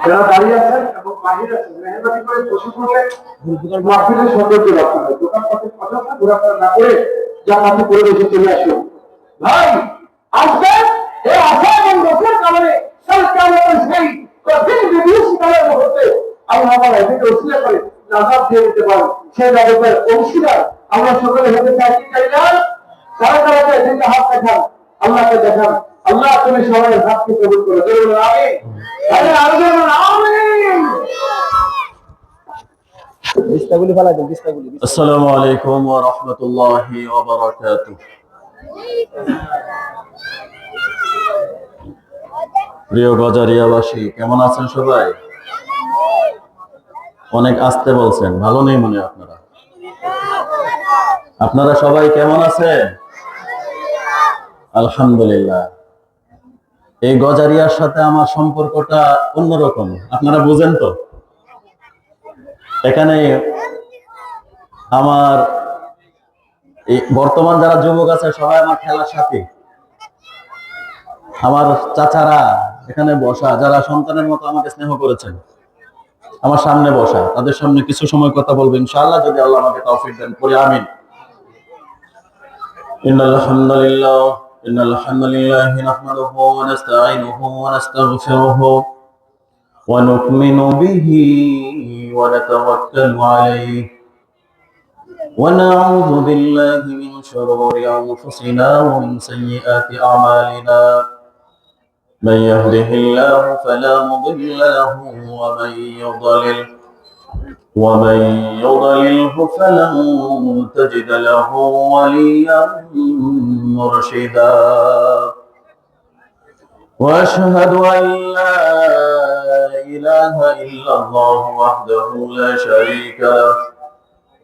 যারা দাঁড়িয়ে আছেন এবং বাহিরে আছেন মেহরবানি করে বসে পড়লে মাহফিলের সৌন্দর্য রক্ষা হয়। দোকানপাটের কথা ঘোরাফেরা না করে জান্নাতি পরিবেশে চলে আসুন। ভাই আজকে এই আশা এবং রোগের কারণে সরকারের সেই কঠিন বিভীষিকালের মুহূর্তে আল্লাহ আমার এদিকে উসিলা করে নাজাত দিয়ে দিতে পারেন। সেই জগতের অংশীদার আমরা সকলে হতে চাই কি চাই না? কারা কারা চাই এদিকে হাত দেখান, আল্লাহকে দেখান। আল্লাহ তুমি সবাই হাতকে কবুল করে দেবেন। আমিন। আরে আরো বলুন আমিন। আসসালামু আলাইকুম ওয়া রাহমাতুল্লাহি ওয়া বারাকাতুহু। প্রিয় গজারিয়াবাসী, কেমন আছেন সবাই? অনেক আস্তে বলছেন, ভালো নেই মনে আপনারা। আপনারা সবাই কেমন আছেন? আলহামদুলিল্লাহ। এই গজারিয়ার সাথে আমার সম্পর্কটা অন্যরকম, আপনারা বুঝেন তো। এখানে আমার বর্তমান যারা যুবক আছে সবাই আমার খেলার সাথী। আমার চাচারা এখানে বসা, যারা সন্তানের মতো আমাকে স্নেহ করেছেন, আমার সামনে বসা, তাদের সামনে কিছু সময় কথা বলবো ইনশাআল্লাহ, যদি আল্লাহ আমাকে তৌফিক দেন। পড়ি আমিন। ইন্নাল হামদুলিল্লাহি নাহমাদুহু ওয়া নাস্তাঈনুহু ওয়া নাস্তাগফিরুহু ওয়া নু'মিনু বিহি ওয়া নাতাওয়াক্কালু আলাইহি ওয়া না'উযু বিল্লাহি মিন শুরুরি আনফুসিনা ওয়া মিন sayyiati a'malina। من يهده الله فلا مضل له ومن يضلله فلن تجد له وليا مرشدا. واشهد ان لا اله الا الله وحده لا شريك له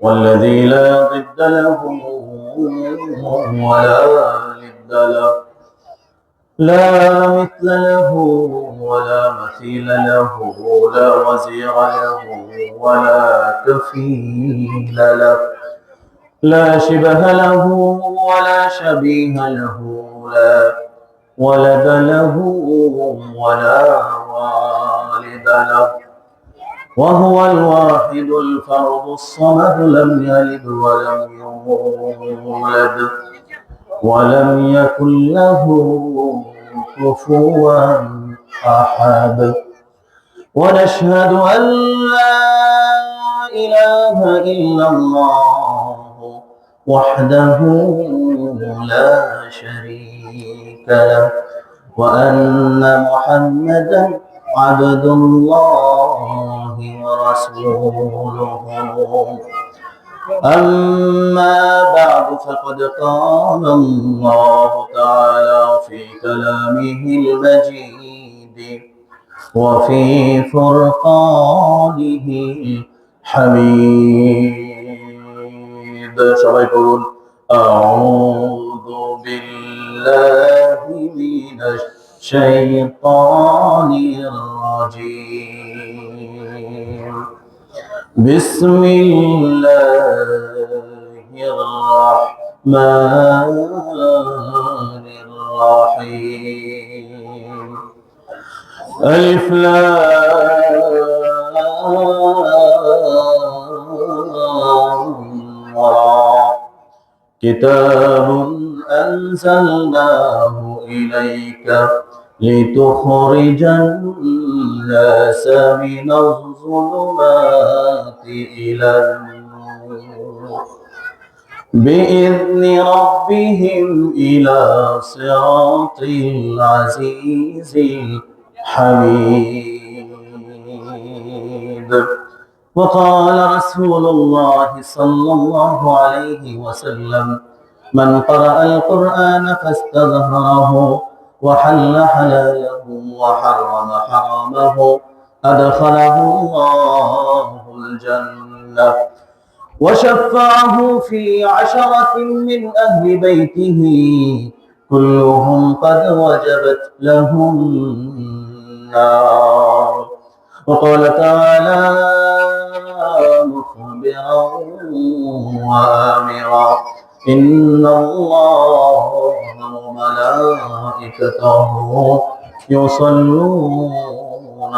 والذي لا ضد له ولا ند له، لا مثل له ولا مثيل له، لا وزير له ولا كفيل له، لا شبه له ولا شبيه له، لا ولد له ولا والد له، وهو الواحد الفرد الصمد، لم يلد ولم يولد ولم يكن له كفوا أحد. ونشهد أن لا إله إلا الله وحده لا شريك له وأن محمدا عبد الله ورسوله. أما بعد، فقد قال الله تعالى في كلامه المجيد وفي فرقانه الحميد. সবাই বলুন أعوذ بالله من الشيطان الرجيم. بسم الله الرحمن الرحيم. ألف لام را. كتاب أنزلناه إليك لتخرج الناس من الظلمات إلى النور بإذن ربهم إلى صراط العزيز الحميد. وقال رسول الله صلى الله عليه وسلم: من قرأ القرآن فاستظهره وحل حلاله وحرم حرامه أدخله الله الجنة وشفعه في 10 من أهل بيته كلهم قد وجبت لهم النار. وقال تعالى مخبرا وآمرا: إن الله وملائكته يصلون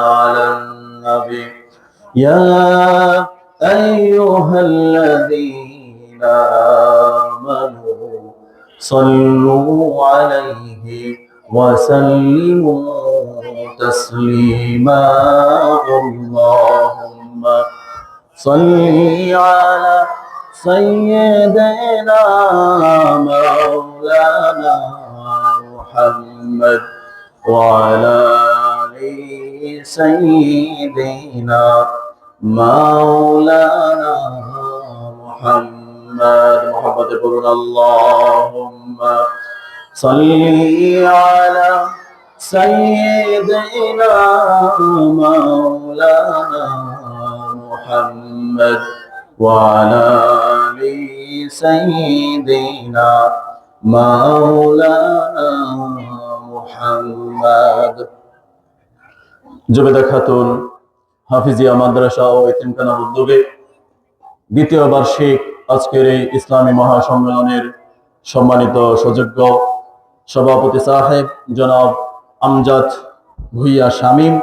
على النبي يا أيها الذين آمنوا صلوا عليه وسلموا تسليما اللهم صل على سيدنا مولانا محمد وعلى آل سيدنا مولانا محمد محبت قرن اللهم صل على سيدنا مولانا محمد وعلى آل سيدنا مولانا محمد জুবেদা খাতুন হাফিজিয়া মাদ্রাসা ও এতিমখানার উদ্যোগে দ্বিতীয় বার্ষিক আজকের এই ইসলামী মহাসম্মেলনের সম্মানিত সুযোগ্য সভাপতি সাহেব জনাব আমজাদ ভুইয়া শামীম,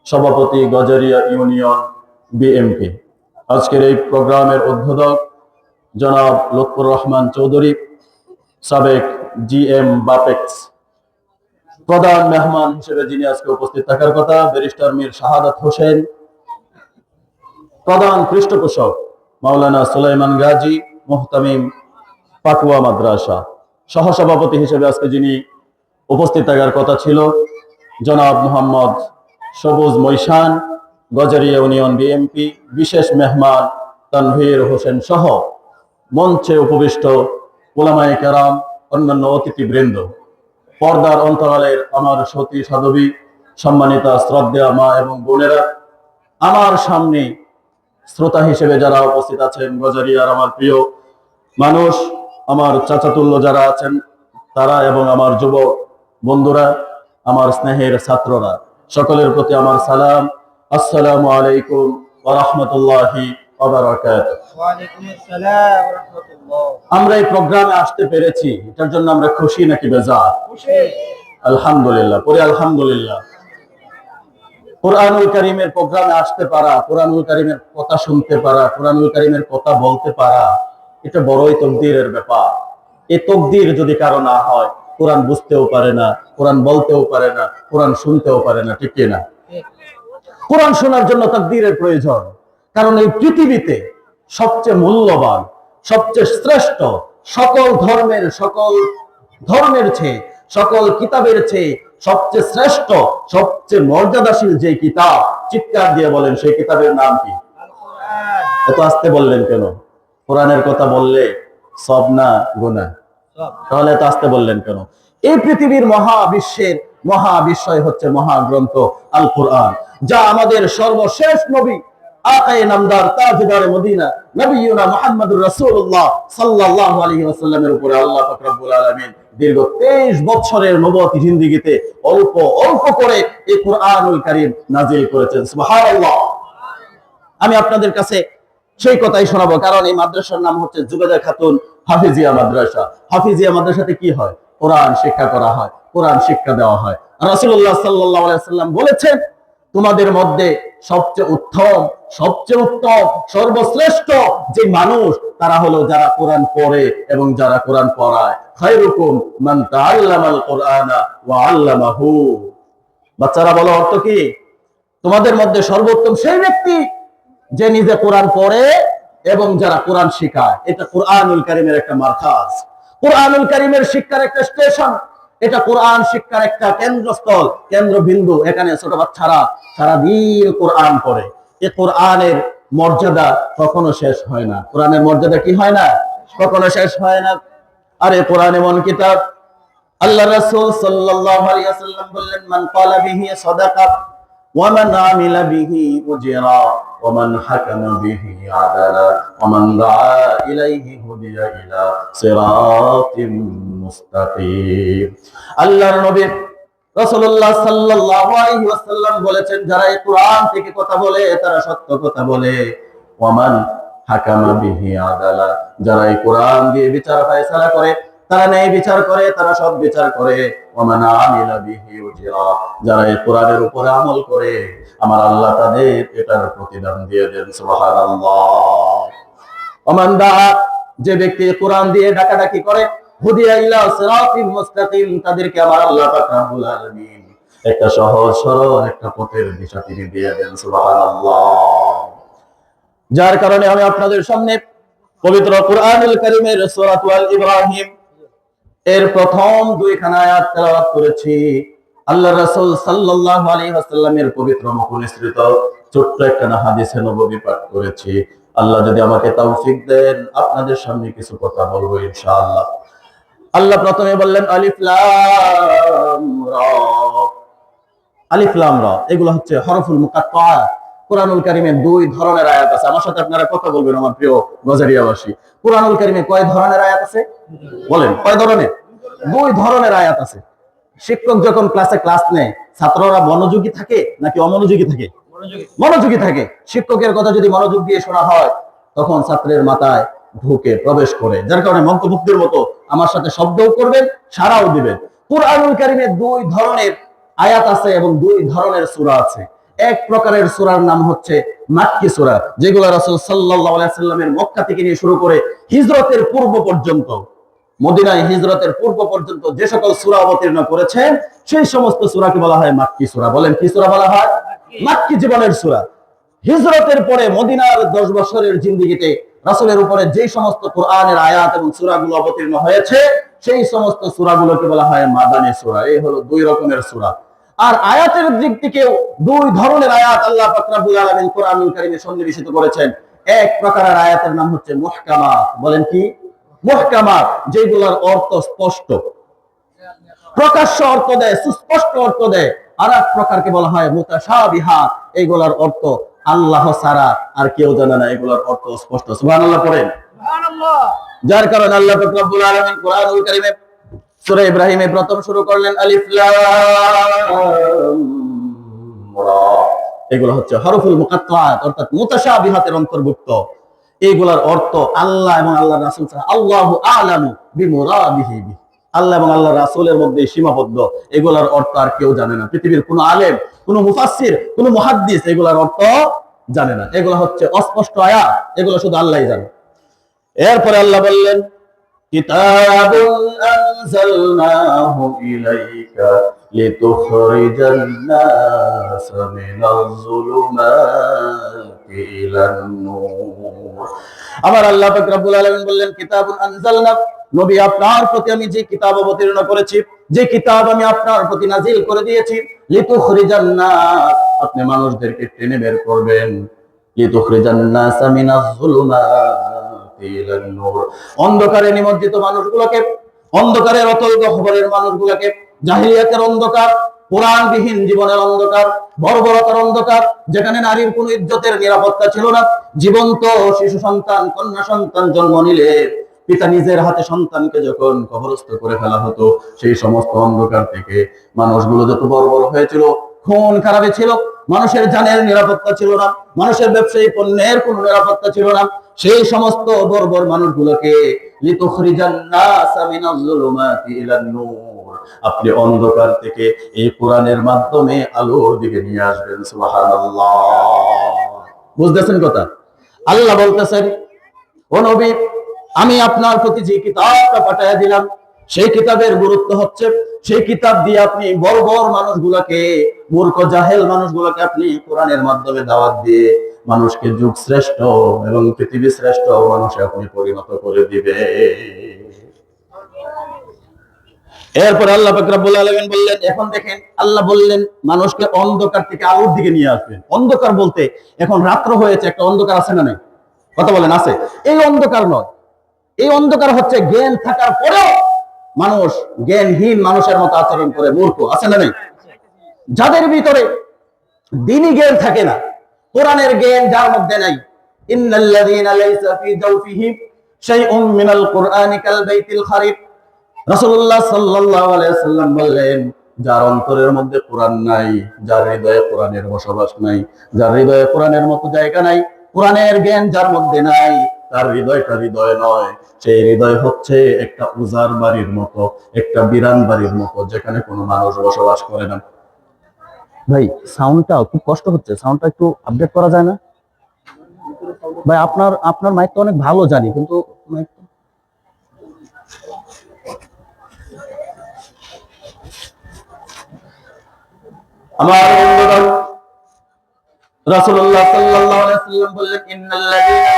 সভাপতি গজারিয়া ইউনিয়ন বিএমপি, আজকের এই প্রোগ্রামের উদ্বোধক জনাব লুৎফুর রহমান চৌধুরী, সাবেক জিএম বাপেক্স, প্রধান মেহমান হিসেবে যিনি আজকে উপস্থিত থাকার কথা ব্যারিস্টার মীর শাহাদাত হোসেন, প্রধান পৃষ্ঠপোষক মাওলানা সুলাইমান গাজী মুহতামিম পাকুয়া মাদ্রাসা, সহসভাপতি হিসেবে আজকে যিনি উপস্থিত থাকার কথা ছিল জনাব মোহাম্মদ সবুজ মৈশান, গজারিয়া ইউনিয়ন বিএমপি, বিশেষ মেহমান তানভীর হোসেন সহ মঞ্চে উপবিষ্ট উলামায়ে কেরাম, অন্যান্য অতিথিবৃন্দ, পর্দার অন্তরালের আমার সতী সাধবী, সম্মানিতা শ্রদ্ধেয়া মা এবং বোনেরা, আমার সামনে শ্রোতা হিসেবে যারা উপস্থিত আছেন, গজারিয়ার আমার প্রিয় মানুষ, আমার চাচাতুল্য যারা আছেন তারা, এবং আমার যুবক বন্ধুরা, আমার স্নেহের ছাত্ররা, সকলের প্রতি আমার সালাম। আসসালামু আলাইকুম ওয়া রাহমাতুল্লাহি ওয়া বারাকাতুহু। ওয়া আলাইকুম আসসালাম ওয়া রাহমাতুল্লাহ। আমরা এই প্রোগ্রামে আসতে পেরেছি, এটার জন্য আমরা খুশি নাকি বেজার? খুশি। আলহামদুলিল্লাহ, পরে আলহামদুলিল্লাহ। কুরআনুল কারীমের প্রোগ্রামে আসতে পারা, কুরআনুল কারীমের কথা শুনতে পারা, কুরআনুল কারীমের কথা বলতে পারা, এটা বড়ই তকদীরের ব্যাপার। এই তকদীর যদি কারো না হয়, কোরআন বুঝতেও পারে না, কোরআন বলতেও পারে না, কোরআন শুনতেও পারে না, ঠিক কিনা? কোরআন শোনার জন্য তাকদীরের প্রয়োজন, কারণ এই পৃথিবীতে সবচেয়ে মূল্যবান, সবচেয়ে শ্রেষ্ঠ, সকল ধর্মের চেয়ে, সকল কিতাবের চেয়ে সবচেয়ে শ্রেষ্ঠ, সবচেয়ে মর্যাদাশীল যে কিতাব, চিৎকার দিয়ে বলেন সেই কিতাবের নাম কি? এত আস্তে বললেন কেন? কোরআনের কথা বললে সব না গুনাহ? তাহলে এত আস্তে বললেন কেন? এই পৃথিবীর মহাবিশ্বের মহাবিশ্বয় হচ্ছে মহাগ্রন্থ আল কোরআন, যা আমাদের সর্বশেষ নবী আকায়ে নামদার তাজদারে মদিনা নবিয়ুনা মুহাম্মদুর রাসূলুল্লাহ সাল্লাল্লাহু আলাইহি ওয়াসাল্লামের উপরে আল্লাহ পাক রব্বুল আলামিন দীর্ঘ 23 বছরের নবুয়তি জিন্দেগিতে অল্প অল্প করে এই কুরআনুল কারীম নাযিল করেছেন। সুবহানাল্লাহ। আমি আপনাদের কাছে সেই কথাই শোনাবো, কারণ এই মাদ্রাসার নাম হচ্ছে জুবেদা খাতুন হাফিজিয়া মাদ্রাসা। হাফিজিয়া মাদ্রাসাতে কি হয়? কোরআন শিক্ষা করা হয়, কোরআন শিক্ষা দেওয়া হয়। রাসূলুল্লাহ সাল্লাল্লাহু আলাইহি ওয়াসাল্লাম বলেছেন, তোমাদের মধ্যে সবচেয়ে উত্তম, সর্বশ্রেষ্ঠ যে মানুষ, তারা হলো যারা কোরআন পড়ে এবং যারা কোরআন পড়ায়। খায়রুকুম মান তাআল্লামাল কুরআনা ওয়া আল্লামাহু। বাচ্চারা বলো অর্থ কি? তোমাদের মধ্যে সর্বোত্তম সেই ব্যক্তি যে নিজে কোরআন পড়ে এবং যারা কোরআন শেখায়। এটা কুরআনুল কারীমের একটা মারকাজ, কুরআনুল কারীমের শিক্ষার একটা স্টেশন, এটা কোরআন শিক্ষার একটা কেন্দ্রস্থল, কেন্দ্রবিন্দু। এখানে ছোট বাচ্চারা সারাদিন কোরআন পড়ে। এই কোরআনের মর্যাদা কখনো শেষ হয় না। কোরআনের মর্যাদা কি হয় না? কখনো শেষ হয় না। আরে কোরআন এমন কিতাব, আল্লাহ রাসূল সাল্লাল্লাহু আলাইহি ওয়াসাল্লাম বললেন, মান ক্বালা বিহি সাদাকা ওয়া মান আমিলা বিহি উজরা ওয়া মান হাকামা বিহি আদালা ওয়া মান দাআ ইলাইহি হুদিয়া ইলা সিরাতিম মুস্তাকিম। আল্লাহর নবী রাসূলুল্লাহ সাল্লাল্লাহু আলাইহি ওয়াসাল্লাম বলেছেন, যারা এই কোরআন থেকে কথা বলে তারা সত্য কথা বলে। ওয়া মান হাকামা বিহি আদালা, যারা এই কোরআন দিয়ে বিচার ফয়সালা করে তারা ন্যায় বিচার করে, তারা সৎ বিচার করে। ওমান আমিলা বিহি উজরা, যারা এই কোরআনের উপরে আমল করে আমার আল্লাহ তাদের এটার প্রতিদান দিয়ে দেন। সুবহানাল্লাহ। ওমান দা, যে ব্যক্তি কোরআন দিয়ে ডাকাডাকি করে, হুদিয়া ইলা সিরাতিন মুস্তাকিম, তাদেরকে আমার আল্লাহ পাক রব্বুল আলামিন একটা সহজ সরল একটা পথের দিশা তিনি দিয়ে দেন। সুবহানাল্লাহ। যার কারণে আমি আপনাদের সামনে পবিত্র কোরআনুল কারীমের সূরাতুল ইব্রাহিম এর প্রথম দুইখানা আয়াত তেলাওয়াত করেছি। আল্লাহ রাসূল সাল্লাল্লাহু আলাইহি ওয়াসাল্লামের পবিত্র মুখ নিঃসৃত ছোট্ট একটা হাদিসে নববী পাঠ করেছি। আল্লাহ যদি আমাকে তৌফিক দেন আপনাদের সামনে কিছু কথা বলবো ইনশাআল্লাহ। আল্লাহ প্রথমে বললেন আলিফ লাম রা। আলিফ লাম রা এগুলো হচ্ছে হরফুল মুকাত্তা। কুরআনুল কারীমে দুই ধরনের আয়াত আছে। আমার সাথে আপনারা কথা বলবেন আমার প্রিয় গজারিয়াবাসী। কুরআনুল কারীমে কয় ধরনের আয়াত আছে বলেন? কয় ধরনের? দুই ধরনের আয়াত আছে। শিক্ষক যখন ক্লাসে ক্লাস নেয় ছাত্ররা মনোযোগী থাকে নাকি অমনোযোগী থাকে? মনোযোগী থাকে। শিক্ষকের কথা যদি মনোযোগ দিয়ে শোনা হয় তখন ছাত্রের মাথায় ঢুকে প্রবেশ করে, যার কারণে মন্ত্রমুগ্ধের মতো আমার সাথে শব্দও করবেন, সারাও দিবেন। কুরআনুল কারীমে দুই ধরনের আয়াত আছে এবং দুই ধরনের সূরা আছে। এক প্রকারের সূরার নাম হচ্ছে মাক্কি সূরা, যেগুলো রাসূল সাল্লাল্লাহু আলাইহি সাল্লামের মক্কা থেকে নিয়ে শুরু করে হিজরতের পূর্ব পর্যন্ত, মদিনায় হিজরতের পূর্ব পর্যন্ত যে সকল সূরা অবতীর্ণ করেছেন সেই সমস্ত সূরাকে বলা হয় মাক্কি সূরা। বলেন কি সূরা বলা হয়? মাক্কি জীবনের সূরা। হিজরতের পরে মদিনার 10 বছরের জিন্দেগিতে রাসূলের উপরে যে সমস্ত কোরআনের আয়াত এবং সূরাগুলো অবতীর্ণ হয়েছে সেই সমস্ত সূরাগুলোকে বলা হয় মাদানী সূরা। এই হলো দুই রকমের সূরা। আর আয়াতের দিক থেকেও দুই ধরনের আয়াত আল্লাহ পাক রব্বুল আলামিন কোরআনুল কারীমে সন্নিবেশিত করেছেন। এক প্রকারের আয়াতের নাম হচ্ছে মুহকামাত। বলেন কি? মুহকামাত, যেগুলোর অর্থ স্পষ্ট, প্রকাশ্য অর্থ দেয়, সুস্পষ্ট অর্থ দেয়। আর এক প্রকারকে বলা হয় মুতাশাবিহাত, এইগুলোর অর্থ আল্লাহ ছাড়া আর কেউ জানে না, এগুলোর অর্থ স্পষ্ট। সুবহানাল্লাহ পড়েন। সুবহানাল্লাহ। যার কারণে আল্লাহ পাক রব্বুল আলামিন কোরআনুল কারীমে সূরা ইব্রাহিমে প্রথম শুরু করলেন আলিফ লাম রা। এগুলো হচ্ছে হরফুল মুকাত্তাআত অর্থাৎ মুতাশাবিহাতের অন্তর্ভুক্ত। এইগুলোর অর্থ আল্লাহ এবং আল্লাহর রাসূল ছাড়া, আল্লাহু আ'লামু বিমুরাদিহি, আল্লাহ এবং আল্লাহর রাসূলের মধ্যে সীমাবদ্ধ। এগুলোর অর্থ আর কেউ জানে না। পৃথিবীর কোনো আলেম, কোনো মুফাসসির, কোনো মুহাদ্দিস এগুলোর অর্থ জানে না। এগুলো হচ্ছে অস্পষ্ট আয়াত, এগুলো শুধু আল্লাহই জানে। এরপরে আল্লাহ বললেন কিতাবুন আনজালনাহু ইলাইকা লিতুখরিজান নাসা মিনাজ যুলুমাতি ইলান নূর। আমার আল্লাহ পাক রব্বুল আলামিন বললেন কিতাবুন আনজালনা, নবী আপনার প্রতি আমি যে কিতাব অবতীর্ণ করেছি, যে কিতাব আমি আপনার প্রতি নাজিল করে দিয়েছি, লিতুখরিজান নাস, আপনি মানুষদেরকে টেনে বের করবেন, লিতুখরিজান নাসা মিনাজ যুলুমাতি ইলান নূর, অন্ধকারে নিমজ্জিত মানুষগুলোকে, অন্ধকারের অতল গহ্বরের মানুষগুলোকে, জাহিলিয়াতের অন্ধকার, কোরআনবিহীন জীবনের অন্ধকার, বর্বরতার অন্ধকার, যেখানে নারীর কোনো ইজ্জতের নিরাপত্তা ছিল না। জীবন্ত শিশু সন্তান, কন্যা সন্তান জন্ম নিলে পিতা নিজের হাতে সন্তানকে যখন কবরস্থ করে ফেলা হতো, সেই সমস্ত অন্ধকার থেকে মানুষগুলো যত বর্বর হয়েছিল, খুন খারাপি ছিল, মানুষের জানের নিরাপত্তা ছিল না, মানুষের ব্যবসায়ী পণ্যের কোনো নিরাপত্তা ছিল না, সেই সমস্ত বর্বর মানুষগুলোকে লিতুখরিজান নাসা মিনাজ যুলুমাতি ইলান নূর, আপনি অন্ধকার থেকে এই কোরআনের মাধ্যমে আলোর দিকে নিয়ে আসবেন। সুবহানাল্লাহ। বুঝতেছেন কথা? আল্লাহ বলতেছেন ও নবী, আমি আপনার প্রতি যে কিতাবটা পাঠিয়ে দিলাম সেই কিতাবের গুরুত্ব হচ্ছে সেই কিতাব দিয়ে আপনি বর্বর মানুষগুলোকে, মূর্খ জাহেল মানুষগুলোকে আপনি কোরআনের মাধ্যমে দাওয়াত দিয়ে মানুষকে যুগ শ্রেষ্ঠ এবং পৃথিবী শ্রেষ্ঠ মানুষে আপনি পরিণত করে দিবে। এরপর আল্লাহ পাক রব্বুল আলামিন বললেন, এখন দেখেন আল্লাহ বললেন মানুষকে অন্ধকার থেকে আলোর দিকে নিয়ে আসবেন। অন্ধকার বলতে এখন রাত্র হয়েছে, একটা অন্ধকার আছে না নাই? কথা বলেন, আছে? এই অন্ধকার নয়, এই অন্ধকার হচ্ছে জ্ঞান থাকার পরেও মানুষ জ্ঞানহীন মানুষের মতো আচরণ করে, মূর্খ, আছে না নাই? যাদের ভিতরে দ্বীনি জ্ঞান থাকে না, কোরআনের জ্ঞান যার মধ্যে নাই, ইন্নাল্লাযীনা লাইসা ফী জাওফিহিম শাইউম মিনাল কুরআনি কাল বাইতিল খারিব। রাসূলুল্লাহ সাল্লাল্লাহু আলাইহি ওয়াসাল্লাম বললেন, যার অন্তরের মধ্যে কোরআন নাই, যার হৃদয়ে কোরআনের বসবাস নাই, যার হৃদয়ে কোরআনের মতো জায়গা নাই, কোরআনের জ্ঞান যার মধ্যে নাই, তার হৃদয়টা হৃদয় নয়, সেই হৃদয় হচ্ছে একটা উজার বাড়ির মতো, একটা বিরান বাড়ির মতো, যেখানে কোনো মানুষ বসবাস করে না। ভাই সাউন্ডটা খুব কষ্ট হচ্ছে, সাউন্ডটা একটু আপডেট করা যায় না ভাই? আপনার আপনার মাইক তো অনেক ভালো জানি, কিন্তু আমার বন্ধুগণ, রাসূলুল্লাহ সাল্লাল্লাহু আলাইহি ওয়াসাল্লাম বললেন, ইন্নাল্লাযীনা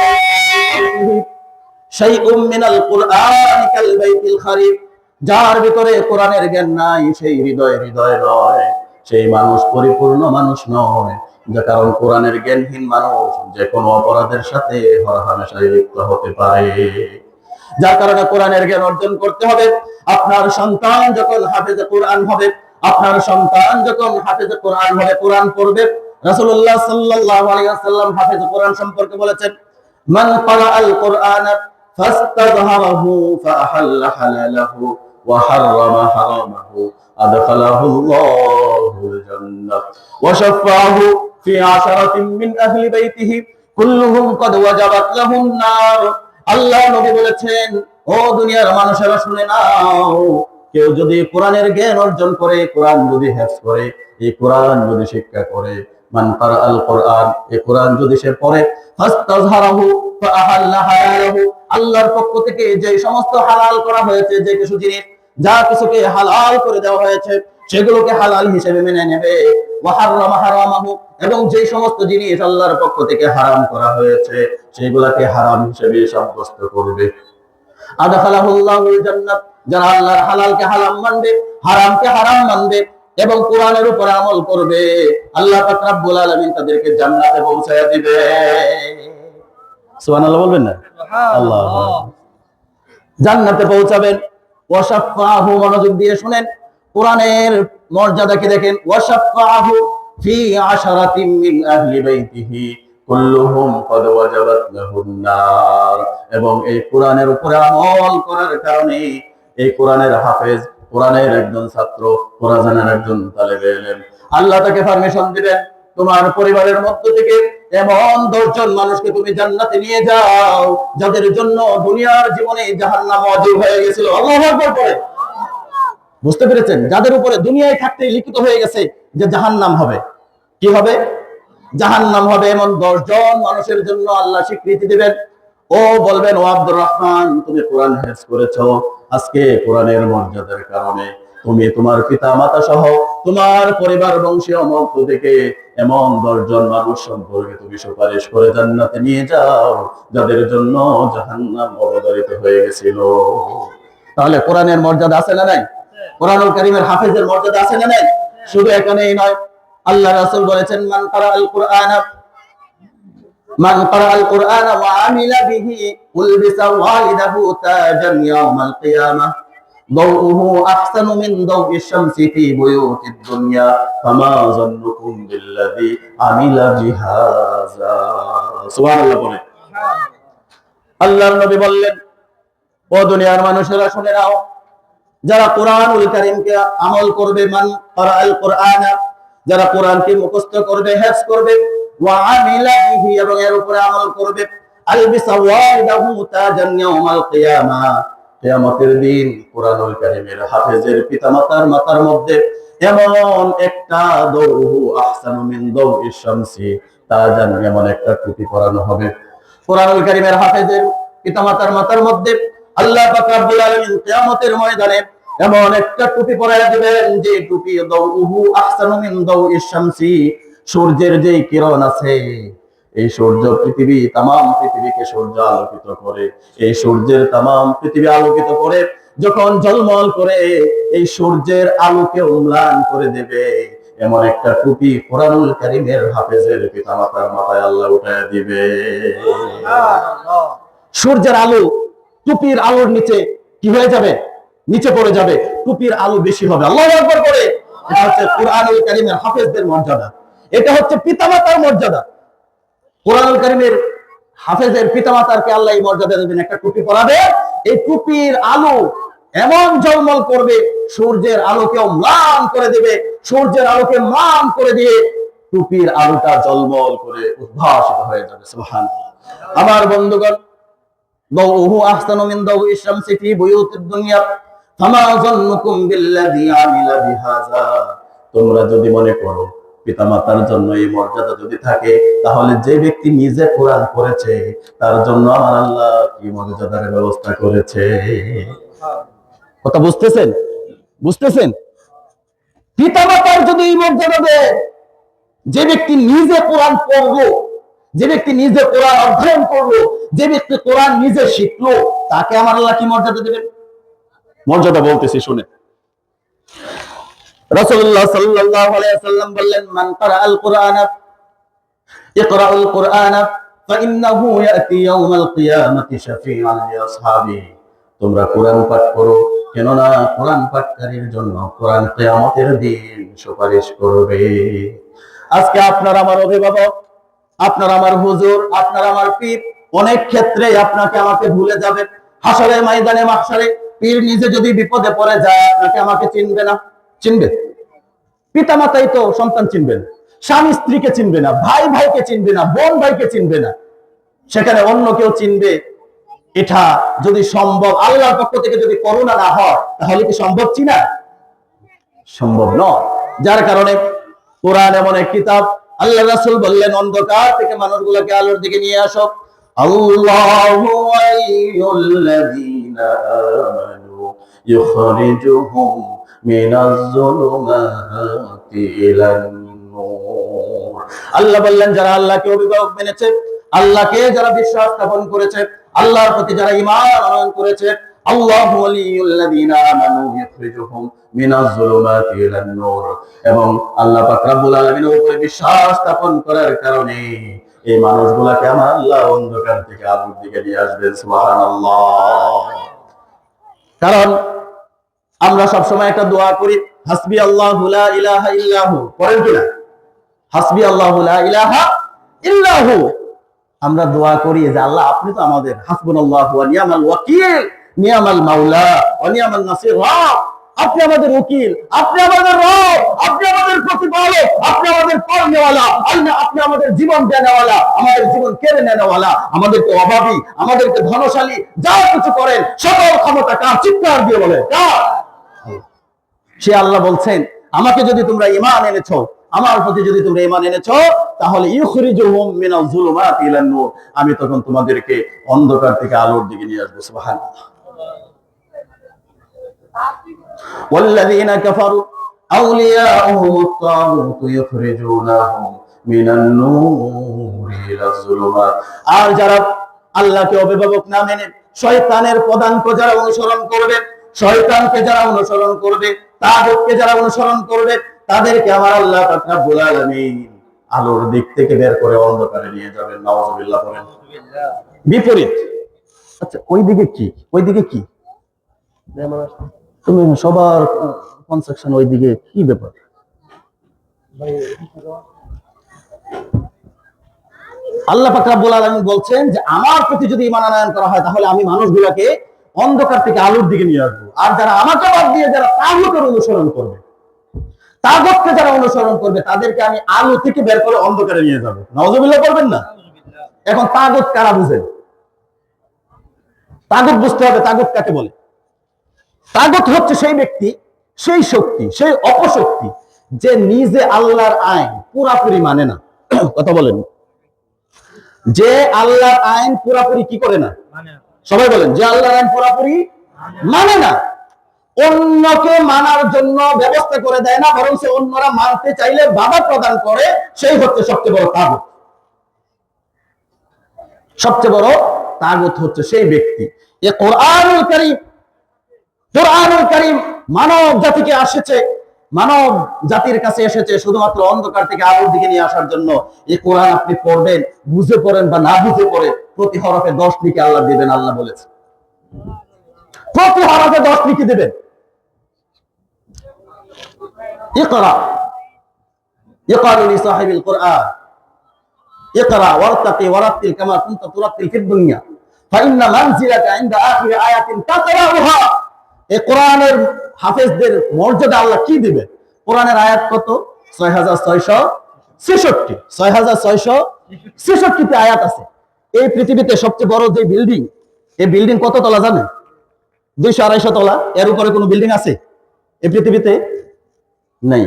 শাইউম মিনাল কুরআনি কাল বাইতিল খারিব, যার ভিতরে কোরআনের জ্ঞান নাই, সেই হৃদয় হৃদয় নয়, সেই মানুষ পরিপূর্ণ মানুষ নয়। যে কারণ কোরআনের জ্ঞানহীন মানুষ যে কোনো অপরাধের সাথে হরহামেশাই লিপ্ত হতে পারে। যার কারণে কোরআনের জ্ঞান অর্জন করতে হবে। আপনার সন্তান যখন হাফেজে কোরআন হবে, আপনার সন্তান যখন হাফেজে কোরআন হবে, কোরআন পড়বে, রাসূলুল্লাহ সাল্লাল্লাহু আলাইহি ওয়াসাল্লাম হাফেজে কোরআন সম্পর্কে বলেছেন, মান ক্বারাআল কুরআন ফাস্তাযহারাহু ফাআহাল্লা হালালাহু ওয়া হাররামা হারামাহু আদখালাহু আল্লাহুল জান্নাহ ওয়া শাফাআহু ফি আশারাতিন মিন আহলি বাইতিহি কুল্লুহুম ক্বাদ ওয়াজাবাত লাহুন নার। আল্লাহ নবী বলেছেন, ও দুনিয়ার মানুষেরা শুনে নাও, কেউ যদি কোরআনের জ্ঞান অর্জন করে, কোরআন যদি হেফজ করে, এই কোরআন যদি শিক্ষা করে, মান ক্বারাআল কুরআন, এই কোরআন যদি সে পড়ে, ফাস্তাযহারাহু ফাআহাল্লা হালালাহু, আল্লাহর পক্ষ থেকে যে সমস্ত হালাল করা হয়েছে, যে কিছু জিনিস, যা কিছুকে হালাল করে দেওয়া হয়েছে, সেগুলোকে হালাল হিসেবে মেনে নেবে। ওয়া হাররামা হারামাহু, এবং যে সমস্ত জিনিস আল্লাহর পক্ষ থেকে হারাম করা হয়েছে, সেগুলোকে হারাম হিসেবে সাব্যস্ত করবে। আদখালাহুল্লাহুল জান্নাত, যারা আল্লাহর হালালকে হালাল মানবে, হারামকে হারাম মানবে এবং কোরআনের উপর আমল করবে, আল্লাহ পাক রব্বুল আলামিন তাদেরকে জান্নাতে পৌঁছায়া দিবে। সুবহানাল্লাহ বলবেন না? আল্লাহ জান্নাতে পৌঁছাবেন। ওয়াশাফাহু, মনোযোগ দিয়ে শুনেন, কোরআনের মর্যাদা কি দেখেন। ওয়াশাফাহু ফি আশারাতিন মিন আহলি বাইতিহি কুল্লুহুম ক্বাদ ওয়াজাবাত লাহুন নার, এবং এই কোরআনের উপরে আমল করার কারণে, এই কোরআনের হাফেজ, কোরআনের একজন ছাত্র, কোরআনের একজন তালেবে ইলম, আল্লাহ তাকে পারমিশন দিবেন, তোমার পরিবারের মধ্য থেকে এমন 10 জন মানুষকে তুমি জান্নাতে নিয়ে যাও, যাদের জন্য দুনিয়ার জীবনে জাহান্নাম ওয়াজিব হয়ে গেছিল। আল্লাহু আকবার পড়ে। বুঝতে পেরেছেন? যাদের উপরে দুনিয়ায় থাকতে লিখিত হয়ে গেছে যে জাহান্নাম হবে। কি হবে? জাহান্নাম হবে। এমন 10 জন মানুষের জন্য আল্লাহ স্বীকৃতি দিবেন। ও বলবেন, ও আব্দুর রহমান, তুমি কোরআন হেফজ করেছো, আজকে কোরআনের মর্যাদার কারণে তুমি তোমার পিতা মাতা সহ তোমার পরিবার বংশীয় মক্ত থেকে এমন 10 জন মানুষ সম্পর্কে তুমি সুপারিশ করে জান্নাতে নিয়ে যাও, যাদের জন্য জাহান্নাম অবধারিত হয়ে গেছিল। তাহলে কোরআনের মর্যাদা আছে না নাই? কোরআনুল কারীমের হাফেজের মর্যাদা আছে না নাই? শুধু এখানেই নয়, আল্লাহ রাসূল বলেছেন, মান ক্বারাআল কুরআনা ওয়া আমিলা বিহি উলবিসা ওয়ালিদাহু তাজান ইয়াউমাল কিয়ামাহ দাউহু আহসানু মিন দাউইশ শামসি ফি বুয়ুতিদ দুনিয়া ফামা যান্নুকুম বিল্লাযী আমিলা বিহাযা। সুবহানাল্লাহ বলে। আল্লাহর নবী বললেন, ও দুনিয়ার মানুষেরা শুনে নাও, যারা কোরআনুল কারীমকে আমল করবে, মান ক্বারাআল কুরআনা, যারা কোরআনকে মুখস্থ করবে, হেফজ করবে, ওয়া আমিলা বিহি, এবং এর উপরে আমল করবে, আলবিসা ওয়ালিদাহু তাজান ইয়াউমাল কিয়ামাহ, কিয়ামতের দিন কোরআনুল কারীমের হাফেজের পিতামাতার মাথার মধ্যে এমন একটা দাউহু আহসানু মিন দাউইশ শামসি, তাজান, এমন একটা টুপি পরানো হবে। কোরআনুল কারীমের হাফেজের পিতামাতার মাথার মধ্যে আল্লাহ পাক রব্বুল আলামিন কিয়ামতের ময়দানে এমন একটা টুপি পরাইয়া দিবেন, যে টুপি দাউহু আহসানু মিন দাউইশ শামসি, সূর্যের যে কিরণ আছে, এই সূর্য পৃথিবী, তামাম পৃথিবীকে সূর্য আলোকিত করে, এই সূর্যের তামাম পৃথিবী আলোকিত করে যখন ঝলমল করে এই সূর্যের আলোকে ম্লান করে দেবে, এমন একটা টুপি কোরআনুল কারীমের হাফেজের পিতামাতার মাথায় আল্লাহ উঠায় দিবে। সূর্যের আলো টুপির আলোর নিচে কি হয়ে যাবে? নিচে পড়ে যাবে, টুপির আলো বেশি হবে। আল্লাহু আকবার করে। এটা হচ্ছে কোরআনুল কারীমের হাফেজদের মর্যাদা, এটা হচ্ছে পিতামাতার মর্যাদা। কোরআনুল কারীমের হাফেজের পিতামাতারকে আল্লাহ এই মর্যাদা দেবেন, একটা টুপি পরাবে, এই টুপির আলো এমন ঝলমল করবে, সূর্যের আলোকেও ম্লান করে দেবে, সূর্যের আলোকে ম্লান করে দিয়ে টুপির আলোটা ঝলমল করে উদ্ভাসিত হয়ে যাবে। সুবহানাল্লাহ। আমার বন্ধুগণ, ضوءه أحسن من ضوء الشمس في بيوت الدنيا فما ظنكم بالذي عمل بهذا। তোমরা যদি মনে করো পিতামাতার জন্য এই মর্যাদা যদি থাকে, তাহলে যে ব্যক্তি নিজে কোরআন পড়েছে তার জন্য আমার আল্লাহ কি মর্যাদার ব্যবস্থা করেছে। কথা বুঝতেছেন? বুঝতেছেন? পিতামাতার যদি এই মর্যাদা দেয়, যে ব্যক্তি নিজে কোরআন পড়লো, যে ব্যক্তি নিজে কোরআন অধ্যয়ন করলো, যে ব্যক্তি কোরআন নিজে শিখলো, তাকে আমার আল্লাহ কি মর্যাদা দেবেন? মর্যাদা বলতেছি শুনে। রাসূলুল্লাহ সাল্লাল্লাহু আলাইহি ওয়াসাল্লাম বললেন, মান ক্বারাআল কুরআনা ইকরাউল কুরআনা ফাইন্নাহু ইয়াতি ইয়াউমাল কিয়ামাতি শাফিআন লিআসহাবি। তোমরা কোরআন পাঠ করো, কেননা কোরআন পাঠকারীর জন্য কোরআন কিয়ামতের দিন সুপারিশ করবে। আজকে আপনার আমার অভিভাবক, আপনার আমার হুজুর, আপনার আমার পীর অনেক ক্ষেত্রে আপনাকে আমাকে ভুলে যাবে। হাসরের ময়দানে মাহশারে পীর নিজে যদি বিপদে পড়ে যায়, আপনাকে আমাকে চিনবে না। চিনবে? পিতা মাতাই তো সন্তান চিনবে না, স্বামী স্ত্রীকে চিনবে না, ভাই ভাইকে চিনবে না, বোন ভাইকে চিনবে না, সেখানে অন্য কেউ চিনবে। এটা যদি সম্ভব, আল্লাহর পক্ষ থেকে যদি করুণা না হয়, তাহলে কি সম্ভব? চিনা সম্ভব নয়। যার কারণে কোরআন এমন এক কিতাব, আল্লাহ রাসূল বললেন অন্ধকার থেকে মানুষগুলোকে আলোর দিকে নিয়ে আসো। আল্লাহু ওয়ালিয়ুল্লাযীনা আমানু ইখরিজুহুম মিনাজ যুলুমাতি ইলান নূর। আল্লাহ বললেন যারা আল্লাহকে অভিভাবক মেনেছে, আল্লাহকে যারা বিশ্বাস স্থাপন করেছে, আল্লাহর প্রতি যারা ঈমান আনয়ন করেছে, আল্লাহু ওয়ালিয়ুল্লাযীনা আমানু ইখরিজুহুম মিনাজ যুলুমাতি ইলান নূর, এবং আল্লাহ পাক রব্বুল আলামিনের উপরে বিশ্বাস স্থাপন করার কারণে এই মানুষগুলোকে আমার আল্লাহ অন্ধকার থেকে আলোর দিকে নিয়ে আসবেন। সুবহানাল্লাহ। কারণ আমরা সব সময় একটা দোয়া করি, হাসবি আল্লাহু লা ইলাহা ইল্লাহু। পড়েন কিনা? হাসবি আল্লাহু লা ইলাহা ইল্লাহু। আমরা দোয়া করি যে আল্লাহ আপনি তো আমাদের হাসবুনাল্লাহু ওয়া নি'মাল ওয়াকিল, নি'মাল মাওলা ওয়া নি'মান নাসির। আপনি আমাদের উকিল, আপনি আমাদের রব, আপনি আমাদের প্রতিপালক, আপনি আমাদের করনেওয়ালা, আপনি আমাদের জীবন দেনেওয়ালা, আমাদের জীবন কেড়ে নেওয়ালা, আমাদেরকে অভাবী, আমাদেরকে ধনশালী, যা কিছু করেন সকল ক্ষমতা কার? চিৎকার দিয়ে বলে কার? সে আল্লাহ বলছেন আমাকে যদি তোমরা ঈমান এনেছো, আমার প্রতি যদি তোমরা ঈমান এনেছো, তাহলে ইউখরিজুহুম মিনাজ যুলুমাতি ইলান নূর, আমি তখন তোমাদেরকে অন্ধকার থেকে আলোর দিকে নিয়ে আসবো। সুবহানাল্লাহ। ওয়াল্লাযীনা কাফারু আউলিয়াউহুমুত তাগুত ইউখরিজুনাহুম মিনান নূরি ইলাজ যুলুমাত। আর যারা আল্লাহকে অভিভাবক না মেনে শয়তানের পদাঙ্ক যারা অনুসরণ করবে, শয়তানকে যারা অনুসরণ করবে, তাগুতকে যারা অনুসরণ করবে, তাদেরকে আমার আল্লাহ পাক রব্বুল আলামিন আলোর দিক থেকে বের করে অন্ধকারে নিয়ে যাবেন। নাউযুবিল্লাহ বলেন। বিপরীত। আচ্ছা ওইদিকে কি? ওইদিকে কি? তুমি সবার কনস্ট্রাকশন ওইদিকে কি ব্যাপার? আল্লাহ পাক রব্বুল আলামিন বলছেন যে আমার প্রতি যদি ঈমান আনয়ন করা হয়, তাহলে আমি মানুষগুলোকে অন্ধকার থেকে আলোর দিকে নিয়ে আসবো। আর যারা আমাকে বাদ দিয়ে যারা তাগুতের অনুসরণ করবে, তাগুতকে যারা অনুসরণ করবে, তাদেরকে আমি আলো থেকে বের করে অন্ধকারে নিয়ে যাবো। নাউযুবিল্লাহ করবেন না? এখন তাগুত কারা বুঝেন? তাগুত বুঝতে হবে তাগুত কাকে বলে। তাগুত হচ্ছে সেই ব্যক্তি, সেই শক্তি, সেই অপশক্তি যে নিজে আল্লাহর আইন পুরাপুরি মানে না। কথা বলেন। যে আল্লাহর আইন পুরাপুরি কি করে না? সবাই বলেন। যে আল্লাহর আইন পুরাপুরি মানে না, অন্যকে মানার জন্য ব্যবস্থা করে দেয় না, বরং সে অন্যরা মানতে চাইলে বাধা প্রদান করে, সেই হচ্ছে সবচেয়ে বড় তাগুত। সবচেয়ে বড় তাগুত হচ্ছে সেই ব্যক্তি। এই কোরআনুল কারীম, কোরআনুল কারীম মানব জাতিকে এসেছে, মানব জাতির কাছে এসেছে শুধুমাত্র অন্ধকার থেকে আলোর দিকে নিয়ে আসার জন্য। এই কোরআন আপনি পড়বেন, বুঝে পড়েন বা না বুঝে পড়ে, প্রতি হরফে 10 নেকি আল্লাহ দিবেন। আল্লাহ বলেছে প্রতি হরফে 10 নেকি দিবেন। ইকরা ইকরা লিসাহিবিল কুরআন ইকরা ওয়ারতাকি ওয়ারাতিল কামা কুনতা তুরাতিল ফিদ দুনিয়া ফাইন্না মানজিলাকা ইনদা আখির আয়াতিন তাকরাউহা। এই কোরআনের হাফেজদের মর্যাদা আল্লাহ কি দিবেন? কোরআনের আয়াত কত? 6666। 6666 তে আয়াত আছে। এই পৃথিবীতে সবচেয়ে বড় যে বিল্ডিং, এই বিল্ডিং কত তলা জানেন? 200-250 তলা। এর উপরে কোনো বিল্ডিং আছে এই পৃথিবীতে? নাই।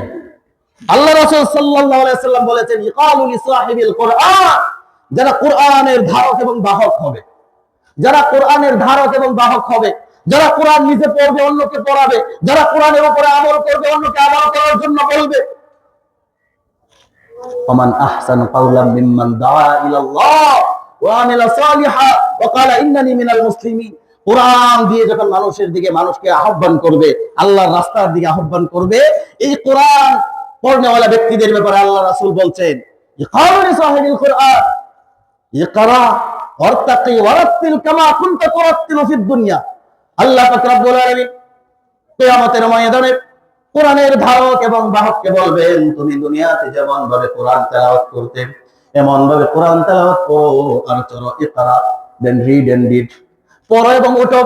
আল্লাহ রাসূল সাল্লাল্লাহু আলাইহি ওয়াসাল্লাম বলেছেন, ইকালু লিসাহিবিল কুরআন, যারা কোরআনের ধারক এবং বাহক হবে, যারা কোরআনের ধারক এবং বাহক হবে, যারা কোরআন নিজে পড়বে অন্যকে পড়াবে, যারা কোরআনের উপরে আমল করবে অন্যকে আমল করার জন্য বলবে। ওমান আহসানু কাওলাম মিম্মান দাআ ইলাল্লাহ ওয়া আমিলা সালিহা ওয়া ক্বালা ইন্নানি মিনাল মুসলিমিন। কোরআন দিয়ে যখন মানুষের দিকে মানুষকে আহ্বান করবে, আল্লাহর রাস্তার দিকে আহ্বান করবে, এই কোরআন পড়নেওয়ালা ব্যক্তিদের ব্যাপারে আল্লাহ রাসূল বলছেন, ইকালু লিসাহিবিল কুরআন ইকরা ওয়ারতাকি ওয়ারাত্তিল কামা কুনতা তুরাত্তিলু ফিদ দুনিয়া। আল্লাহ পাক রব্বুল আলামিন কিয়ামতের ময়দানে কোরআনের ধারক এবং বাহককে বলবেন, তুমি দুনিয়াতে যেমন ভাবে কোরআন তেলাওয়াত করতে, এমন ভাবে কোরআন তেলাওয়াত করো আর চলো। ইকরা, দেন রিড এন্ড রিড, পড়ো এবং ওঠো।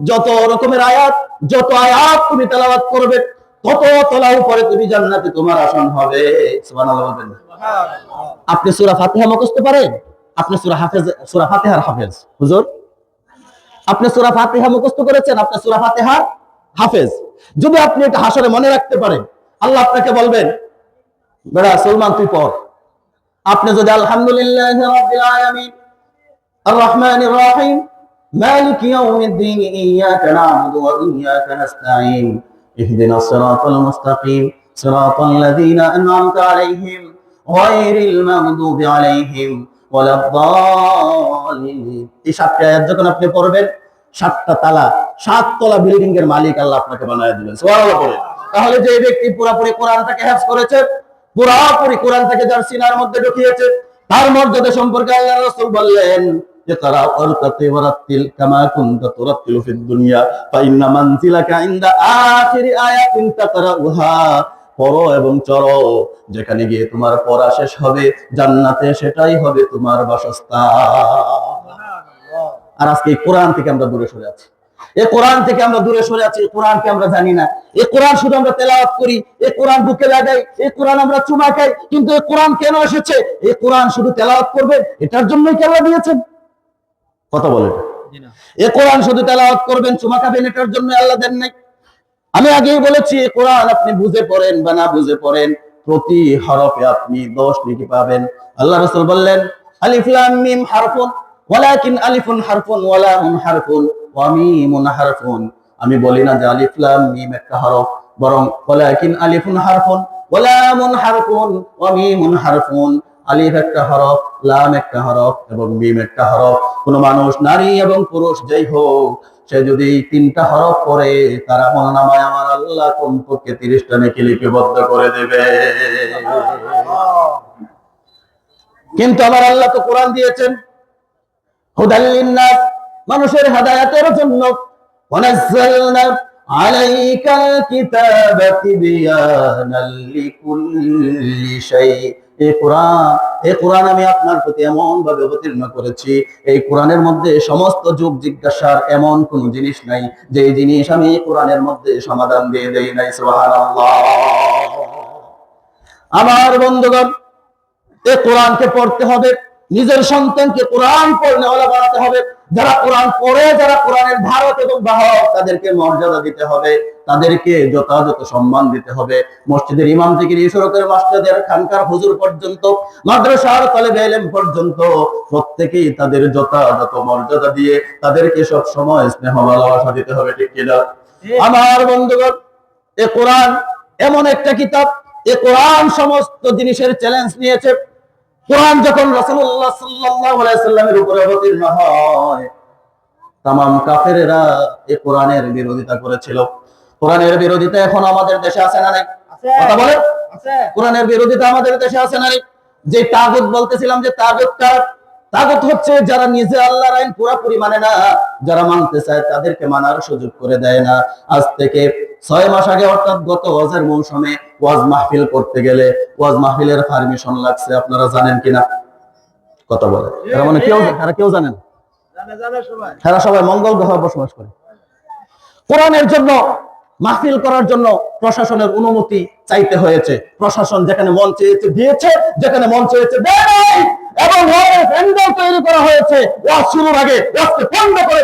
যত রকমের আয়াত, যত আয়াত তুমি তেলাওয়াত করবে, তত তলা উপরে তুমি জান্নাতে তোমার আসন হবে। সুবহানাল্লাহ বলবেন। আপনি সূরা ফাতিহা মুখস্থ পারেন? আপনি সূরা ফাতিহার হাফেজ হুজুর? আপনি সূরা ফাতিহা মুখস্থ করেছেন? আপনি সূরা ফাতিহার হাফেজ। যদি আপনি এটা হাসরে মনে রাখতে পারেন, আল্লাহ আপনাকে বলবেন, বেড়া সুলমান তুই পড়। আপনি যদি আলহামদুলিল্লাহি রাব্বিল আলামিন আর রহমানির রহিম মালিকি ইয়াউমিদ্দিন ইয়্যাকা না'বুদু ওয়া ইয়্যাকা নাস্তাঈন ইহদিনাস সিরাতাল মুস্তাকিম সিরাতাল লাযীনা আন'আমতা আলাইহিম গায়রিল মাগদুবি আলাইহিম ওয়ালাদ-দাল্লিন। এই 7টা আয়াত যখন আপনি পড়বেন, 7টা তালা, 7 তলা বিল্ডিং এর মালিক আল্লাহ আপনাকে বানায় দিবেন। সুবহানাল্লাহ পড়ে। তাহলে যে ব্যক্তি পুরোপুরি কোরআনটাকে হেফজ করেছে, পুরোপুরি কোরআনটাকে যার সিনার মধ্যে ঢুকিয়েছে, তার মর্যাদা সম্পর্কে আল্লাহ রাসূল বললেন, ইকরা ওয়ারতাকি ওয়ারাত্তিল কামা কুনতা তুরাত্তিলু ফিদ দুনিয়া ফা ইন্না মানজিলাকা ইনদা আখিরি আয়াতিন তাকরাউহা। পড়ো এবং চলো, যেখানে গিয়ে তোমার পড়া শেষ হবে জান্নাতে, সেটাই হবে তোমার বাসস্থান। আর আজকে এই কোরআন থেকে আমরা দূরে সরে আছি, এই কোরআন থেকে আমরা দূরে সরে আছি। কোরআনকে আমরা জানি না। এই কোরআন শুধু আমরা তেলাওয়াত করি, এই কোরআন বুকে লাগাই, এই কোরআন আমরা চুমা খাই, কিন্তু এই কোরআন কেন এসেছে? এই কোরআন শুধু তেলাওয়াত করবে এটার জন্যই কি আল্লাহ দিয়েছেন? কথা বলে, এই কোরআন শুধু তেলাওয়াত করবেন, চুমা খাবেন, এটার জন্য আল্লাহ দেন নাই। আমি আগেই বলেছি, এই কোরআন আপনি বুঝে পড়েন বা না বুঝে পড়েন, প্রতি হরফে আপনি 10 নেকি পাবেন। আল্লাহ রাসূল বললেন, আলিফ লাম মিম হারফুন ওয়ালাকিন আলিফুন হারফুন ওয়া লামুন হারফুন ওয়া মিমুন হারফুন। আমি বলি না যে আলিফ লাম মিম একটা হরফ, বরং ওয়ালাকিন আলিফুন হারফুন ওয়া লামুন হারফুন ওয়া মিমুন হারফুন। আলিফ একটা হরফ, লাম একটা হরফ এবং মিম একটা হরফ। কোন মানুষ, নারী এবং পুরুষ যেই হোক, সে যদি 3টা হরফ পড়ে, তার আমলনামায় আমার আল্লাহ কমপক্ষে 30টা নেকি লিপিবদ্ধ করে দেবে। কিন্তু আমার আল্লাহ তো কোরআন দিয়েছেন হুদাল লিন্নাস, মানুষের হেদায়েতের জন্য। ওয়ানাজ্জালনা আলাইকাল কিতাবা তিবয়ানাল লিকুল্লি শাই। এই কোরআন আমি আপনার প্রতি এমন ভাবে অবতীর্ণ করেছি, এই কোরআনের মধ্যে সমস্ত যুগ জিজ্ঞাসার এমন কোন জিনিস নাই যে জিনিস আমি এই কোরআনের মধ্যে সমাধান দিয়ে দেই নাই। সুবহানাল্লাহ। আমার বন্ধুগণ, এই কোরআনকে পড়তে হবে, নিজের সন্তানকে কোরআন পড়নেওয়ালা বানাতে হবে। যারা কোরআন পড়ে, যারা কোরআনের ধারক এবং বাহক, তাদেরকে মর্যাদা দিতে হবে, তাদেরকে যথাযথ সম্মান দিতে হবে। মসজিদের ইমাম থেকে নিয়ে সরকারের মাস্টারদের, খানকার হুজুর পর্যন্ত, মাদ্রাসার তালেবে ইলম পর্যন্ত, প্রত্যেকেই তাদের যথাযথ মর্যাদা দিয়ে তাদেরকে সব সময় স্নেহ ভালোবাসা দিতে হবে। ঠিক কিনা? আমার বন্ধুগণ, এই কোরআন এমন একটা কিতাব, এই কোরআন সমস্ত জিনিসের চ্যালেঞ্জ নিয়েছে। কোরআন যখন রাসূলুল্লাহ সাল্লাল্লাহু আলাইহি সাল্লামের উপরে অবতীর্ণ হয়, তামাম কাফেরেরা এই কোরআনের বিরোধিতা করেছিল। কোরআনের বিরোধিতা এখন আমাদের দেশে আছে না নাই? কথা বলেন। কোরআনের বিরোধিতা আমাদের দেশে আছে না নাই? যে তাগুত বলতেছিলাম, যে তাগুত হচ্ছে যারা নিজে আল্লাহর আইন পুরোপুরি মানে না, যারা মানতে চায় তাদেরকে মানার সুযোগ করে দেয় না। আজ থেকে 6 মাস আগে, অর্থাৎ গত ওয়াজের মৌসুমে ওয়াজ মাহফিল করতে গেলে ওয়াজ মাহফিলের পারমিশন লাগছে। আপনারা জানেন কিনা? কথা বলে, এরা মানে কেউ জানেন? এরা সবাই মঙ্গল গ্রহে বসবাস করে। কোরআনের জন্য মাহফিল করার জন্য প্রশাসনের অনুমতি চাইতে হয়েছে। প্রশাসন যেখানে মন চেয়েছে দিয়েছে, যেখানে মন চেয়েছে দেয় নাই। এবং ঘরে প্যান্ডেল তৈরি করা হয়েছে, ওয়াজ শুরুর আগে ওয়াজকে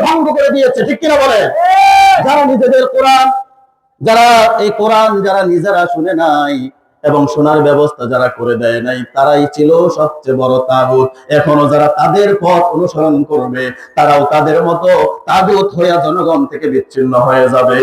ভঙ্গ করে দিয়েছে, ঠিক কিনা বলে? যারা নিজেদের কোরআন, যারা এই কোরআন যারা নিজেরা শুনে নাই এবং শোনার ব্যবস্থা যারা করে দেয় নাই, তারাই ছিল সবচেয়ে বড় তাগুত। এখনো যারা তাদের পথ অনুসরণ করবে, তারাও তাদের মতো তাগুত হয়ে জনগণ থেকে বিচ্ছিন্ন হয়ে যাবে।